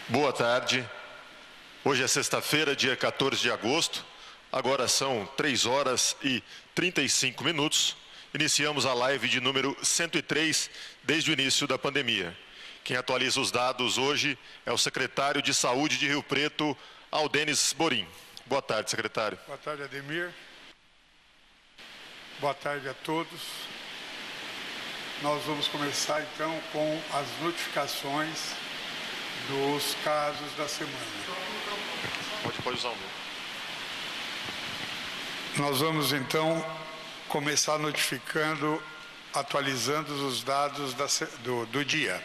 Boa tarde. Hoje é sexta-feira, dia 14 de agosto. Agora são 3 horas e 35 minutos. Iniciamos a live de número 103 desde o início da pandemia. Quem atualiza os dados hoje é o secretário de Saúde de Rio Preto, Aldenis Borim. Boa tarde, secretário. Boa tarde, Ademir. Boa tarde a todos. Nós vamos começar então com as notificações dos casos da semana. Pode usar o meu. Nós vamos então começar notificando, atualizando os dados do dia.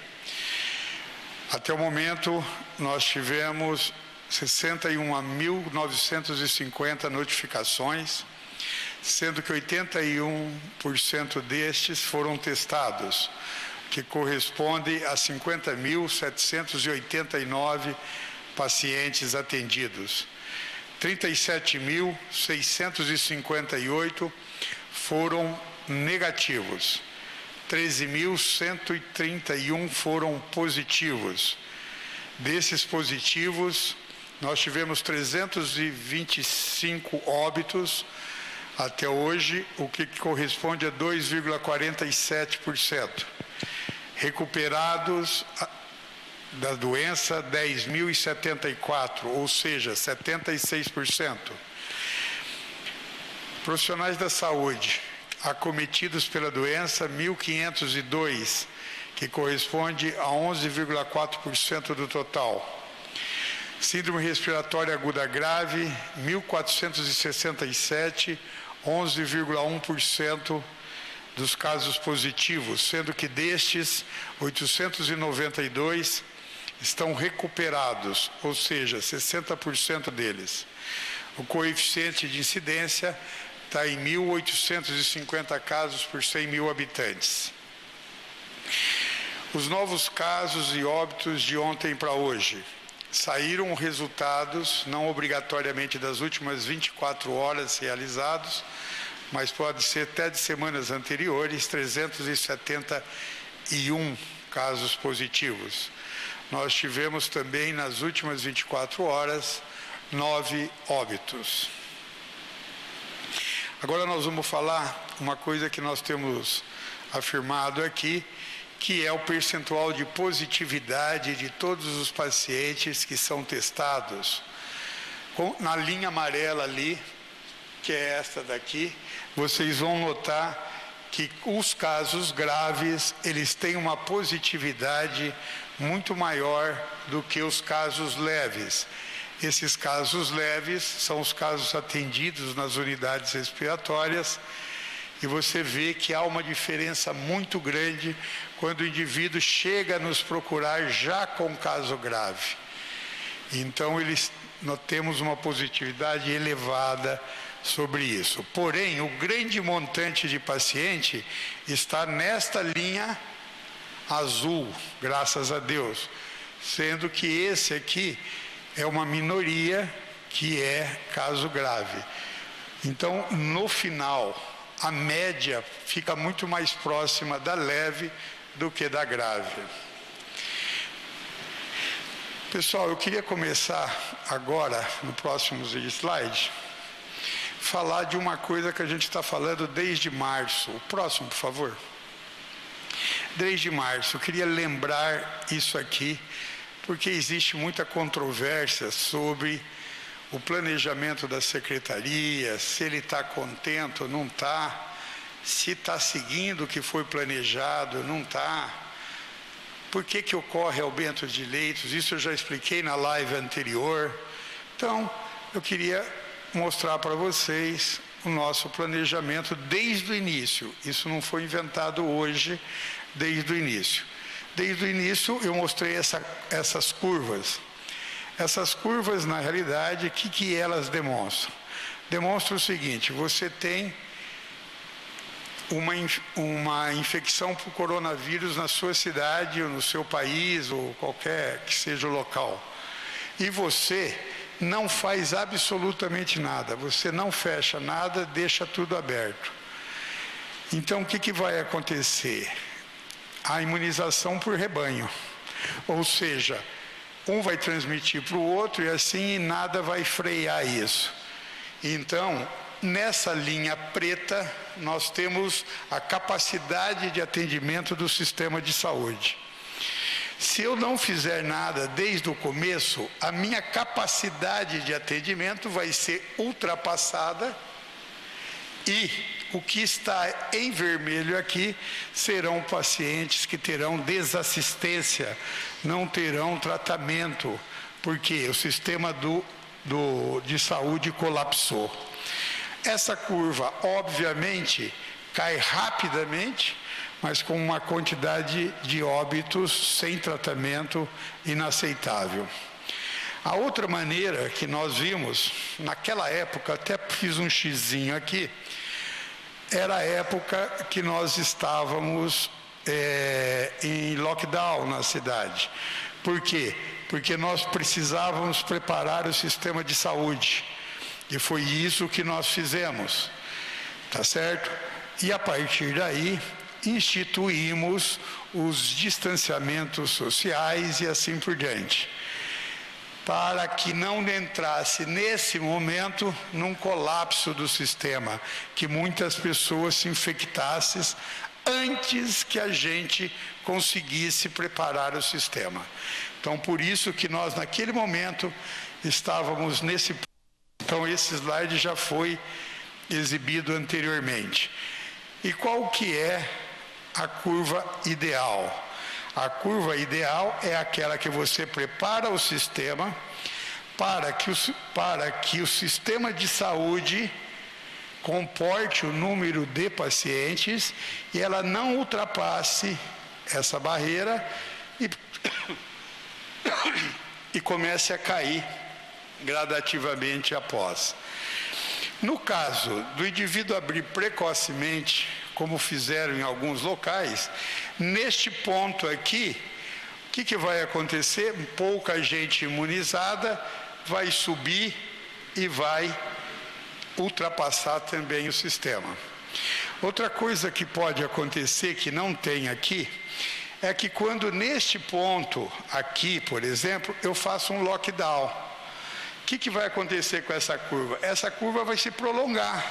Até o momento, nós tivemos 61.950 notificações, sendo que 81% destes foram testados, que corresponde a 50.789 pacientes atendidos. 37.658 foram negativos. 13.131 foram positivos. Desses positivos, nós tivemos 325 óbitos até hoje, o que corresponde a 2,47%. Recuperados da doença, 10.074, ou seja, 76%. Profissionais da saúde acometidos pela doença, 1.502, que corresponde a 11,4% do total. Síndrome respiratória aguda grave, 1.467, 11,1% dos casos positivos, sendo que destes, 892 estão recuperados, ou seja, 60% deles. O coeficiente de incidência está em 1.850 casos por 100 mil habitantes. Os novos casos e óbitos de ontem para hoje. Saíram resultados, não obrigatoriamente das últimas 24 horas realizados, mas pode ser até de semanas anteriores, 371 casos positivos. Nós tivemos também, nas últimas 24 horas, 9 óbitos. Agora nós vamos falar uma coisa que nós temos afirmado aqui, que é o percentual de positividade de todos os pacientes que são testados. Na linha amarela ali, que é esta daqui, vocês vão notar que os casos graves, eles têm uma positividade muito maior do que os casos leves. Esses casos leves são os casos atendidos nas unidades respiratórias, e você vê que há uma diferença muito grande quando o indivíduo chega a nos procurar já com caso grave. Então, nós temos uma positividade elevada sobre isso. Porém, o grande montante de paciente está nesta linha azul, graças a Deus, sendo que esse aqui é uma minoria que é caso grave. Então, no final, a média fica muito mais próxima da leve do que da grave. Pessoal, eu queria começar agora, no próximo slide, falar de uma coisa que a gente está falando desde março. O próximo, por favor. Desde março, eu queria lembrar isso aqui, porque existe muita controvérsia sobre o planejamento da secretaria, se ele está contente ou não está, se está seguindo o que foi planejado, não está. Por que ocorre aumento de leitos? Isso eu já expliquei na live anterior. Então, eu queria mostrar para vocês o nosso planejamento desde o início. Isso não foi inventado hoje, desde o início. Desde o início eu mostrei essas curvas. Essas curvas, na realidade, o que elas demonstram? Demonstram o seguinte: você tem uma infecção por coronavírus na sua cidade, ou no seu país, ou qualquer que seja o local. E você não faz absolutamente nada, você não fecha nada, deixa tudo aberto. Então, o que vai acontecer? A imunização por rebanho. Ou seja, um vai transmitir para o outro e assim nada vai frear isso. Então, nessa linha preta, nós temos a capacidade de atendimento do sistema de saúde. Se eu não fizer nada desde o começo, a minha capacidade de atendimento vai ser ultrapassada e o que está em vermelho aqui serão pacientes que terão desassistência, não terão tratamento, porque o sistema de saúde colapsou. Essa curva, obviamente, cai rapidamente, mas com uma quantidade de óbitos sem tratamento inaceitável. A outra maneira que nós vimos, naquela época, até fiz um xizinho aqui, era a época que nós estávamos em lockdown na cidade. Por quê? Porque nós precisávamos preparar o sistema de saúde. E foi isso que nós fizemos, tá certo? E a partir daí, instituímos os distanciamentos sociais e assim por diante, para que não entrasse nesse momento num colapso do sistema, que muitas pessoas se infectassem antes que a gente conseguisse preparar o sistema. Então, por isso que nós, naquele momento, estávamos nesse... Então, esse slide já foi exibido anteriormente. E qual que é a curva ideal? A curva ideal é aquela que você prepara o sistema para que o sistema de saúde comporte o número de pacientes e ela não ultrapasse essa barreira e comece a cair gradativamente após. No caso do indivíduo abrir precocemente, como fizeram em alguns locais, neste ponto aqui, o que vai acontecer? Pouca gente imunizada vai subir e vai ultrapassar também o sistema. Outra coisa que pode acontecer, que não tem aqui, é que quando neste ponto aqui, por exemplo, eu faço um lockdown, o que vai acontecer com essa curva? Essa curva vai se prolongar.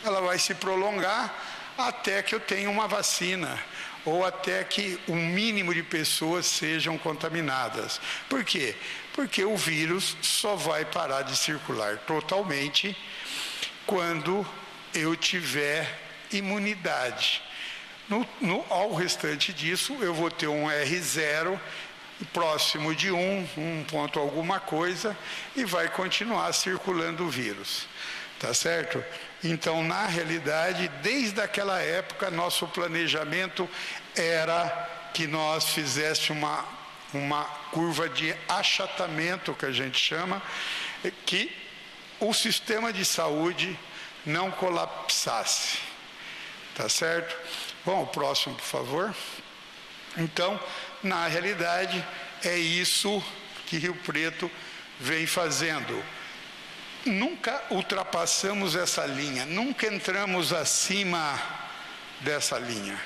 Ela vai se prolongar até que eu tenha uma vacina, ou até que um mínimo de pessoas sejam contaminadas. Por quê? Porque o vírus só vai parar de circular totalmente quando eu tiver imunidade. Ao restante disso, eu vou ter um R0 próximo de 1 ponto alguma coisa, e vai continuar circulando o vírus. Tá certo? Então, na realidade, desde aquela época, nosso planejamento era que nós fizéssemos uma curva de achatamento, que a gente chama, que o sistema de saúde não colapsasse. Tá certo? Bom, o próximo, por favor. Então, na realidade, é isso que Rio Preto vem fazendo. Nunca ultrapassamos essa linha, nunca entramos acima dessa linha.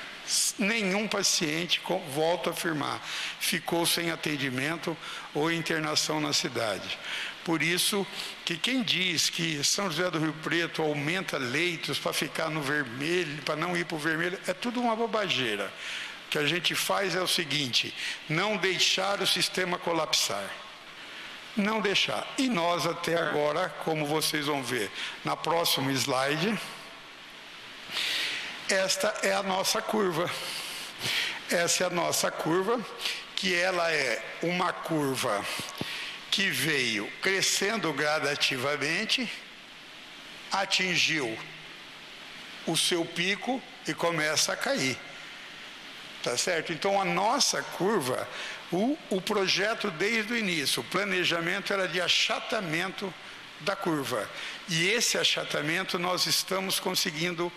Nenhum paciente, volto a afirmar, ficou sem atendimento ou internação na cidade. Por isso que quem diz que São José do Rio Preto aumenta leitos para ficar no vermelho, para não ir para o vermelho, é tudo uma bobageira. O que a gente faz é o seguinte: não deixar o sistema colapsar. Não deixar. E nós até agora, como vocês vão ver na próxima slide, esta é a nossa curva. Essa é a nossa curva, que ela é uma curva que veio crescendo gradativamente, atingiu o seu pico e começa a cair. Tá certo? Então, a nossa curva, o projeto desde o início, o planejamento era de achatamento da curva. E esse achatamento nós estamos conseguindo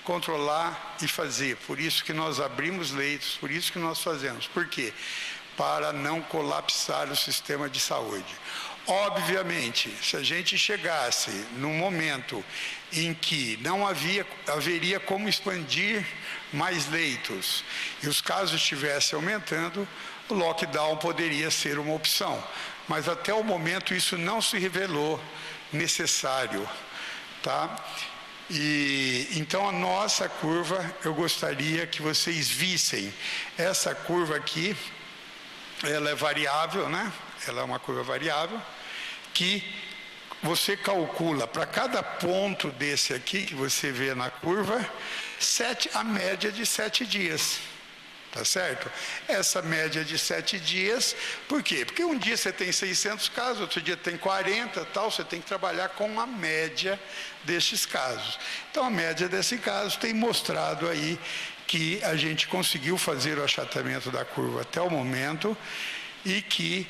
controlar e fazer. Por isso que nós abrimos leitos, por isso que nós fazemos. Por quê? Para não colapsar o sistema de saúde. Obviamente, se a gente chegasse num momento em que não haveria como expandir mais leitos, e os casos estivessem aumentando, o lockdown poderia ser uma opção. Mas até o momento isso não se revelou necessário, tá? E então a nossa curva, eu gostaria que vocês vissem. Essa curva aqui, ela é variável, né? Ela é uma curva variável que você calcula para cada ponto desse aqui que você vê na curva, a média de 7 dias. Tá certo? Essa média de 7 dias, por quê? Porque um dia você tem 600 casos, outro dia tem 40, tal, você tem que trabalhar com a média destes casos. Então, a média desse caso tem mostrado aí que a gente conseguiu fazer o achatamento da curva até o momento e que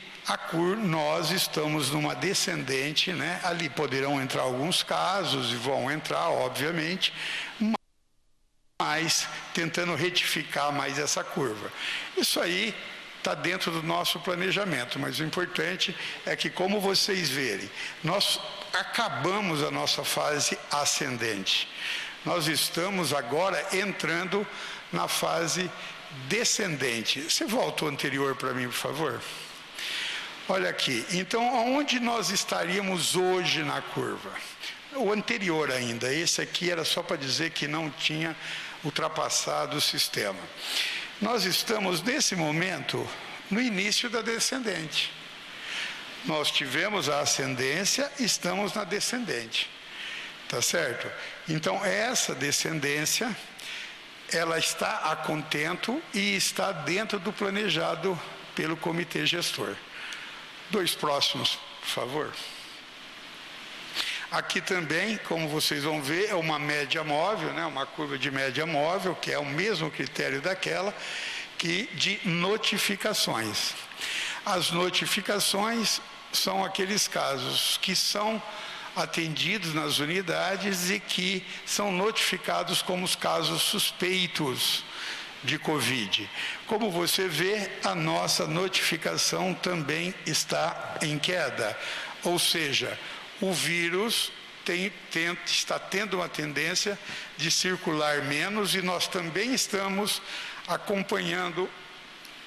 nós estamos numa descendente, né? Ali poderão entrar alguns casos, e vão entrar, obviamente, mas tentando retificar mais essa curva. Isso aí está dentro do nosso planejamento, mas o importante é que, como vocês verem, nós acabamos a nossa fase ascendente. Nós estamos agora entrando na fase descendente. Você volta o anterior para mim, por favor? Olha aqui, então, aonde nós estaríamos hoje na curva? O anterior ainda, esse aqui era só para dizer que não tinha ultrapassado o sistema. Nós estamos, nesse momento, no início da descendente. Nós tivemos a ascendência, estamos na descendente. Tá certo? Então, essa descendência, ela está a contento e está dentro do planejado pelo comitê gestor. 2 próximos, por favor. Aqui também, como vocês vão ver, é uma média móvel, né? Uma curva de média móvel, que é o mesmo critério daquela, que de notificações. As notificações são aqueles casos que são atendidos nas unidades e que são notificados como os casos suspeitos de Covid. Como você vê, a nossa notificação também está em queda, ou seja, o vírus está tendo uma tendência de circular menos e nós também estamos acompanhando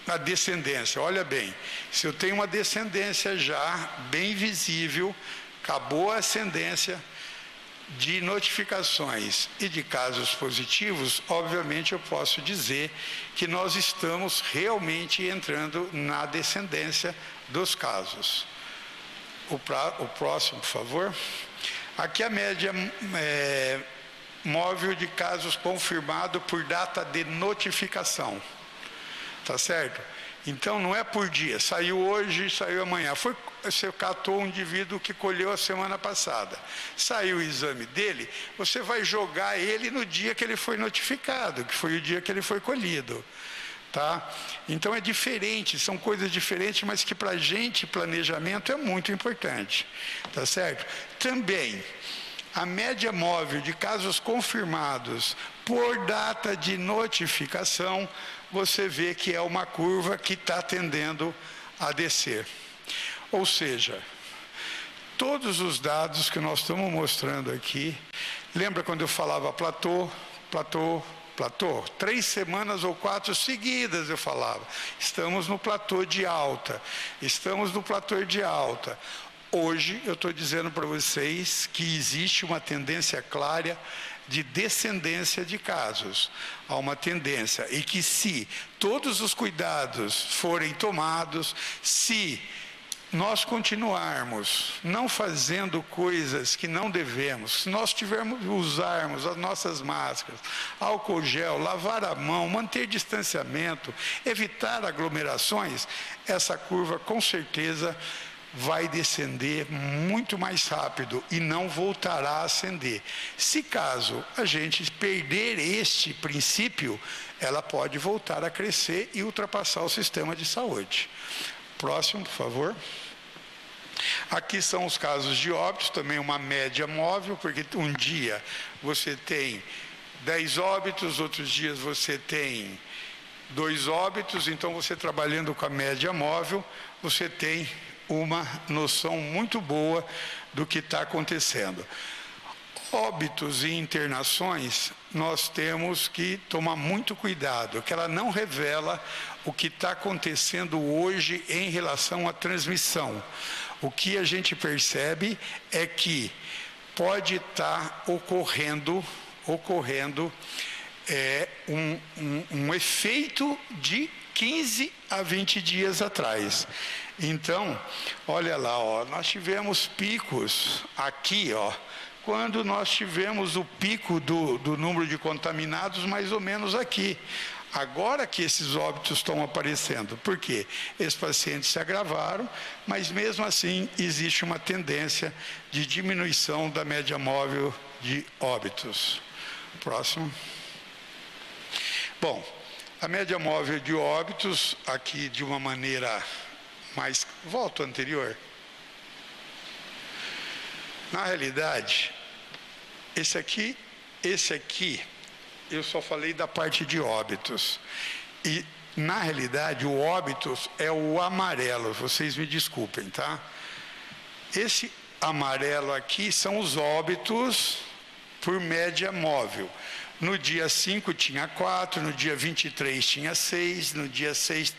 a descendência. Olha bem, se eu tenho uma descendência já bem visível, acabou a ascendência de notificações e de casos positivos, obviamente eu posso dizer que nós estamos realmente entrando na descendência dos casos. O próximo, por favor. Aqui a média móvel de casos confirmados por data de notificação. Tá certo? Então, não é por dia. Saiu hoje, saiu amanhã. Você catou um indivíduo que colheu a semana passada. Saiu o exame dele, você vai jogar ele no dia que ele foi notificado, que foi o dia que ele foi colhido. Tá? Então é diferente, são coisas diferentes, mas que para a gente planejamento é muito importante, tá certo? Também a média móvel de casos confirmados por data de notificação, você vê que é uma curva que está tendendo a descer. Ou seja, todos os dados que nós estamos mostrando aqui, lembra quando eu falava platô, 3 semanas ou 4 seguidas eu falava, estamos no platô de alta, Hoje eu estou dizendo para vocês que existe uma tendência clara de descendência de casos, há uma tendência, e que se todos os cuidados forem tomados, se nós continuarmos não fazendo coisas que não devemos, se nós usarmos as nossas máscaras, álcool gel, lavar a mão, manter distanciamento, evitar aglomerações, essa curva com certeza vai descender muito mais rápido e não voltará a ascender. Se caso a gente perder este princípio, ela pode voltar a crescer e ultrapassar o sistema de saúde. Próximo, por favor. Aqui são os casos de óbitos, também uma média móvel, porque um dia você tem 10 óbitos, outros dias você tem 2 óbitos, então você trabalhando com a média móvel, você tem uma noção muito boa do que está acontecendo. Óbitos e internações, nós temos que tomar muito cuidado, que ela não revela o que está acontecendo hoje em relação à transmissão. O que a gente percebe é que pode estar ocorrendo um efeito de 15 a 20 dias atrás. Então, olha lá, ó, nós tivemos picos aqui, ó, quando nós tivemos o pico do número de contaminados, mais ou menos aqui. Agora que esses óbitos estão aparecendo. Por quê? Esses pacientes se agravaram, mas mesmo assim existe uma tendência de diminuição da média móvel de óbitos. Próximo. Bom, a média móvel de óbitos, aqui de uma maneira mais... Volta ao anterior. Na realidade, esse aqui, eu só falei da parte de óbitos. E, na realidade, o óbitos é o amarelo, vocês me desculpem, tá? Esse amarelo aqui são os óbitos por média móvel. No dia 5 tinha 4, no dia 23 tinha 6, no dia 6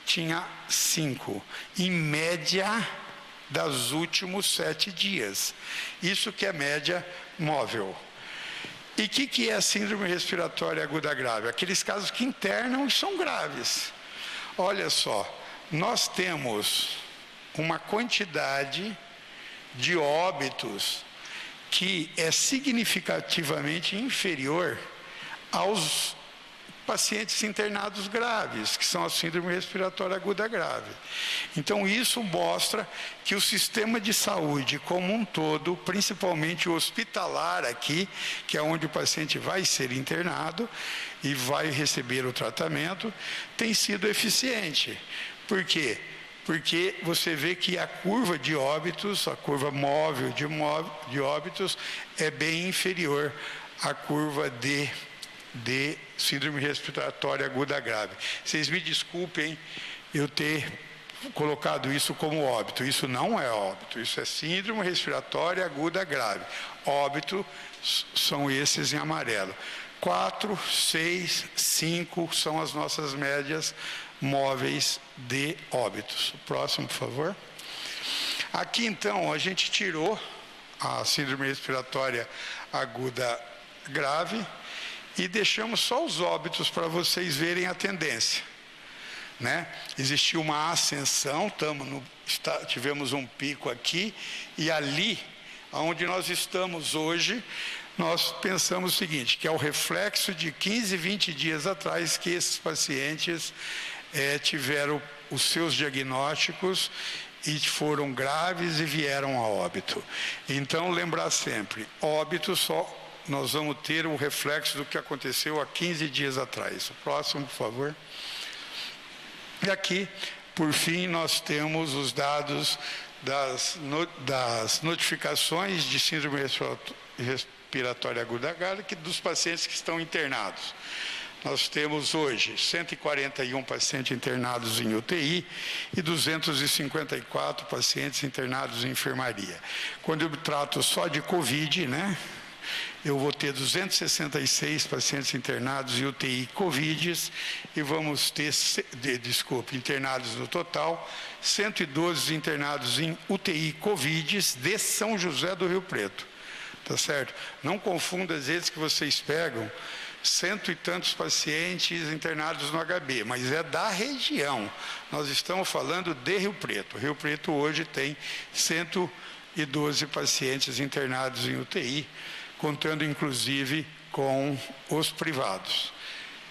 tinha 5. Em média dos últimos 7 dias. Isso que é média móvel. E o que é a síndrome respiratória aguda grave? Aqueles casos que internam e são graves. Olha só, nós temos uma quantidade de óbitos que é significativamente inferior aos pacientes internados graves, que são a síndrome respiratória aguda grave. Então, isso mostra que o sistema de saúde como um todo, principalmente o hospitalar aqui, que é onde o paciente vai ser internado e vai receber o tratamento, tem sido eficiente. Por quê? Porque você vê que a curva de óbitos, a curva móvel de óbitos, é bem inferior à curva de síndrome respiratória aguda grave. Vocês me desculpem eu ter colocado isso como óbito. Isso não é óbito, isso é síndrome respiratória aguda grave. Óbito são esses em amarelo. 4, 6, 5 são as nossas médias móveis de óbitos. Próximo, por favor. Aqui, então, a gente tirou a síndrome respiratória aguda grave e deixamos só os óbitos para vocês verem a tendência, né? Existiu uma ascensão, tivemos um pico aqui, e ali, onde nós estamos hoje, nós pensamos o seguinte, que é o reflexo de 15, 20 dias atrás que esses pacientes tiveram os seus diagnósticos e foram graves e vieram a óbito. Então, lembrar sempre, óbito só nós vamos ter o reflexo do que aconteceu há 15 dias atrás. O próximo, por favor. E aqui, por fim, nós temos os dados das notificações de síndrome respiratória aguda grave dos pacientes que estão internados. Nós temos hoje 141 pacientes internados em UTI e 254 pacientes internados em enfermaria. Quando eu trato só de Covid, né? Eu vou ter 266 pacientes internados em UTI Covid e vamos ter, internados no total, 112 internados em UTI Covid de São José do Rio Preto. Tá certo? Não confunda às vezes que vocês pegam 100 e tantos pacientes internados no HB, mas é da região. Nós estamos falando de Rio Preto. Rio Preto hoje tem 112 pacientes internados em UTI, contando inclusive com os privados.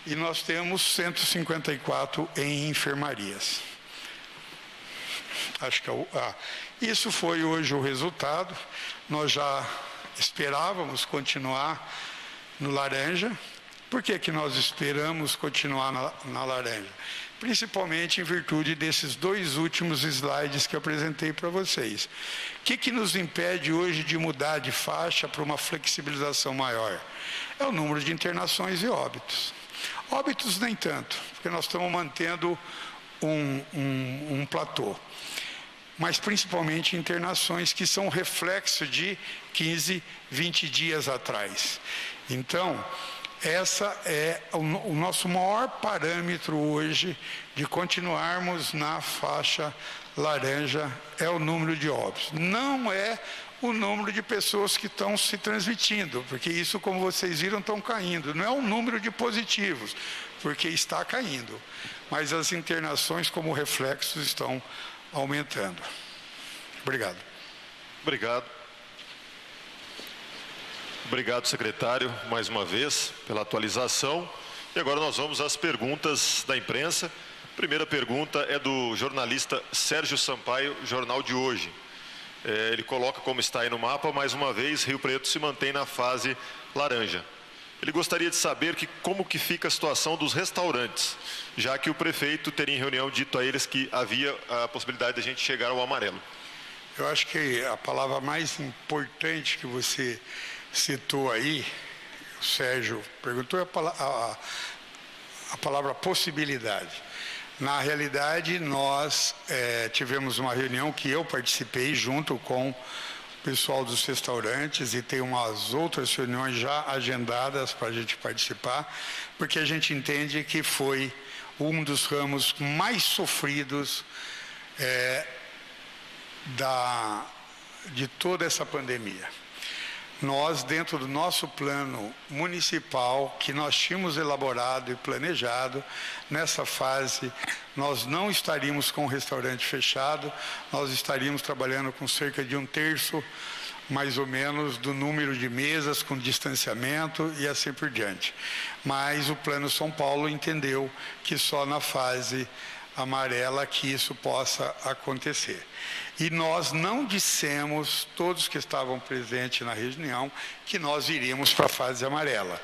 E nós temos 154 em enfermarias. Acho que isso foi hoje o resultado. Nós já esperávamos continuar no laranja. Por que nós esperamos continuar na laranja? Principalmente em virtude desses 2 últimos slides que eu apresentei para vocês. O que nos impede hoje de mudar de faixa para uma flexibilização maior? É o número de internações e óbitos. Óbitos nem tanto, porque nós estamos mantendo um platô. mas principalmente internações que são reflexo de 15, 20 dias atrás. Então, essa é o nosso maior parâmetro hoje de continuarmos na faixa laranja, é o número de óbitos. Não é o número de pessoas que estão se transmitindo, porque isso, como vocês viram, estão caindo. Não é o número de positivos, porque está caindo. Mas as internações como reflexos estão aumentando. Obrigado. Obrigado. Obrigado, secretário, mais uma vez, pela atualização. E agora nós vamos às perguntas da imprensa. A primeira pergunta é do jornalista Sérgio Sampaio, Jornal de Hoje. Ele coloca como está aí no mapa, mais uma vez, Rio Preto se mantém na fase laranja. Ele gostaria de saber como que fica a situação dos restaurantes, já que o prefeito teria em reunião dito a eles que havia a possibilidade de a gente chegar ao amarelo. Eu acho que a palavra mais importante que você citou aí, o Sérgio perguntou, a palavra possibilidade. Na realidade, nós tivemos uma reunião que eu participei junto com o pessoal dos restaurantes e tem umas outras reuniões já agendadas para a gente participar, porque a gente entende que foi um dos ramos mais sofridos de toda essa pandemia. Nós, dentro do nosso plano municipal, que nós tínhamos elaborado e planejado, nessa fase, nós não estaríamos com o restaurante fechado, nós estaríamos trabalhando com cerca de 1/3, mais ou menos, do número de mesas, com distanciamento e assim por diante. Mas o Plano São Paulo entendeu que só na fase amarela que isso possa acontecer. E nós não dissemos, todos que estavam presentes na reunião, que nós iríamos para a fase amarela.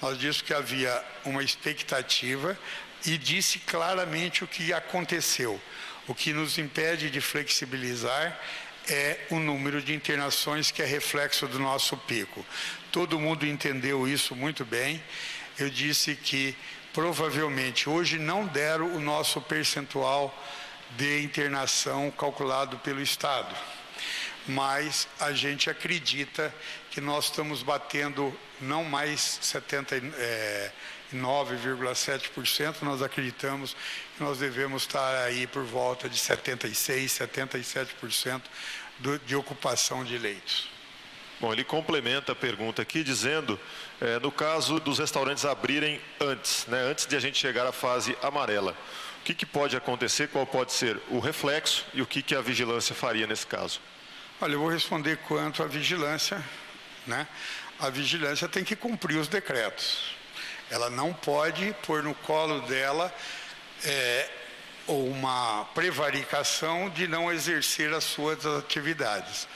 Nós dissemos que havia uma expectativa e disse claramente o que aconteceu. O que nos impede de flexibilizar é o número de internações que é reflexo do nosso pico. Todo mundo entendeu isso muito bem. Eu disse que provavelmente hoje não deram o nosso percentual de internação calculado pelo Estado, mas a gente acredita que nós estamos batendo não mais 79,7%, nós acreditamos que nós devemos estar aí por volta de 76%, 77% de ocupação de leitos. Bom, ele complementa a pergunta aqui dizendo, no caso dos restaurantes abrirem antes, antes de a gente chegar à fase amarela, o que pode acontecer, qual pode ser o reflexo e o que a vigilância faria nesse caso? Olha, eu vou responder quanto à vigilância, A vigilância tem que cumprir os decretos. Ela não pode pôr no colo dela uma prevaricação de não exercer as suas atividades.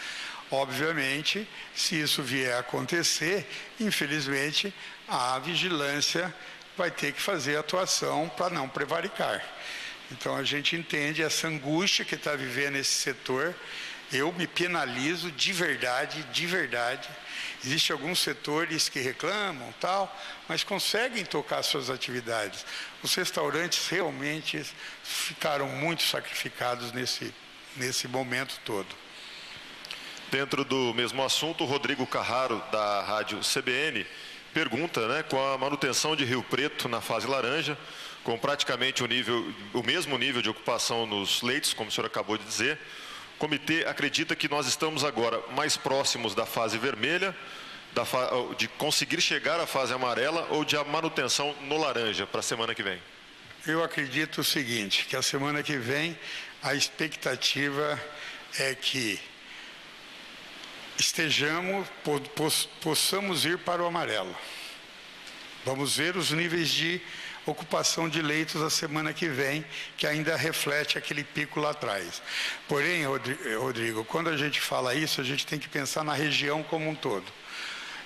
Obviamente, se isso vier a acontecer, infelizmente, a vigilância vai ter que fazer atuação para não prevaricar. Então, a gente entende essa angústia que está vivendo esse setor. Eu me penalizo de verdade, de verdade. Existem alguns setores que reclamam, mas conseguem tocar suas atividades. Os restaurantes realmente ficaram muito sacrificados nesse momento todo. Dentro do mesmo assunto, o Rodrigo Carraro, da Rádio CBN, pergunta, com a manutenção de Rio Preto na fase laranja, com praticamente o mesmo nível de ocupação nos leitos, como o senhor acabou de dizer, o comitê acredita que nós estamos agora mais próximos da fase vermelha, de conseguir chegar à fase amarela ou de a manutenção no laranja para a semana que vem? Eu acredito o seguinte, que a semana que vem a expectativa é que possamos ir para o amarelo. Vamos ver os níveis de ocupação de leitos a semana que vem, que ainda reflete aquele pico lá atrás. Porém, Rodrigo, quando a gente fala isso, a gente tem que pensar na região como um todo.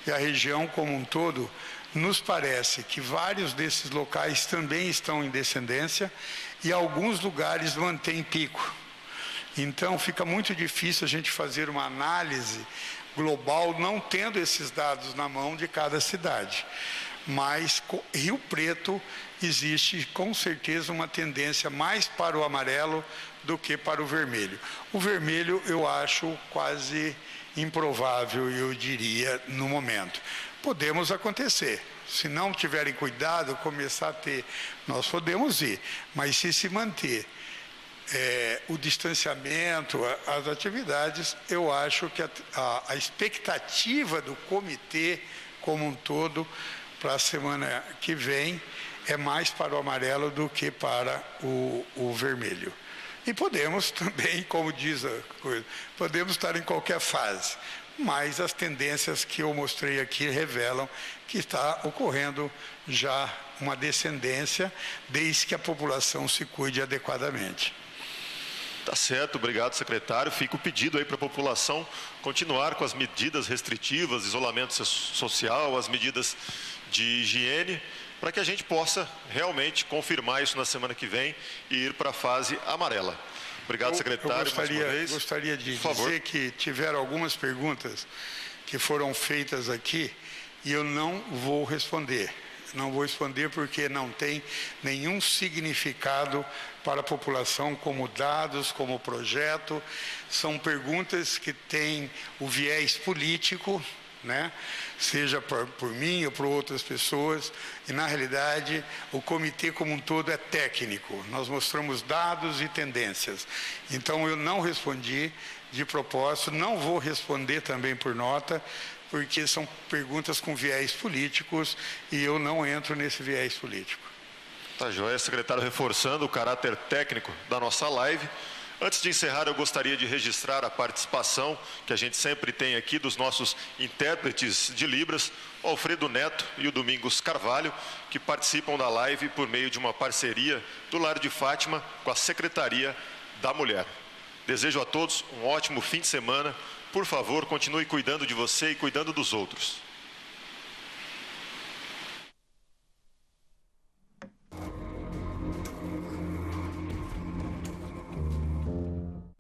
E a região como um todo, nos parece que vários desses locais também estão em descendência e alguns lugares mantêm pico. Então, fica muito difícil a gente fazer uma análise global, não tendo esses dados na mão de cada cidade. mas Rio Preto existe com certeza uma tendência mais para o amarelo do que para o vermelho. O vermelho eu acho quase improvável, eu diria, no momento. Podemos acontecer. Se não tiverem cuidado, começar a ter, nós podemos ir. Mas se manter o distanciamento, as atividades, eu acho que a expectativa do comitê como um todo para a semana que vem é mais para o amarelo do que para o vermelho. E podemos também, como diz a coisa, podemos estar em qualquer fase, mas as tendências que eu mostrei aqui revelam que está ocorrendo já uma descendência, desde que a população se cuide adequadamente. Tá certo, obrigado, secretário. Fica o pedido aí para a população continuar com as medidas restritivas, isolamento social, as medidas de higiene, para que a gente possa realmente confirmar isso na semana que vem e ir para a fase amarela. Obrigado, secretário. Eu gostaria de dizer que tiveram algumas perguntas que foram feitas aqui e eu não vou responder. Não vou responder porque não tem nenhum significado para a população como dados, como projeto. São perguntas que têm o viés político, né? Seja por mim ou por outras pessoas, e na realidade o comitê como um todo é técnico. Nós mostramos dados e tendências. Então eu não respondi de propósito, não vou responder também por nota, porque são perguntas com viés políticos e eu não entro nesse viés político. Tá joia, secretário, reforçando o caráter técnico da nossa live. Antes de encerrar, eu gostaria de registrar a participação que a gente sempre tem aqui dos nossos intérpretes de Libras, o Alfredo Neto e o Domingos Carvalho, que participam da live por meio de uma parceria do Lar de Fátima com a Secretaria da Mulher. Desejo a todos um ótimo fim de semana. Por favor, continue cuidando de você e cuidando dos outros.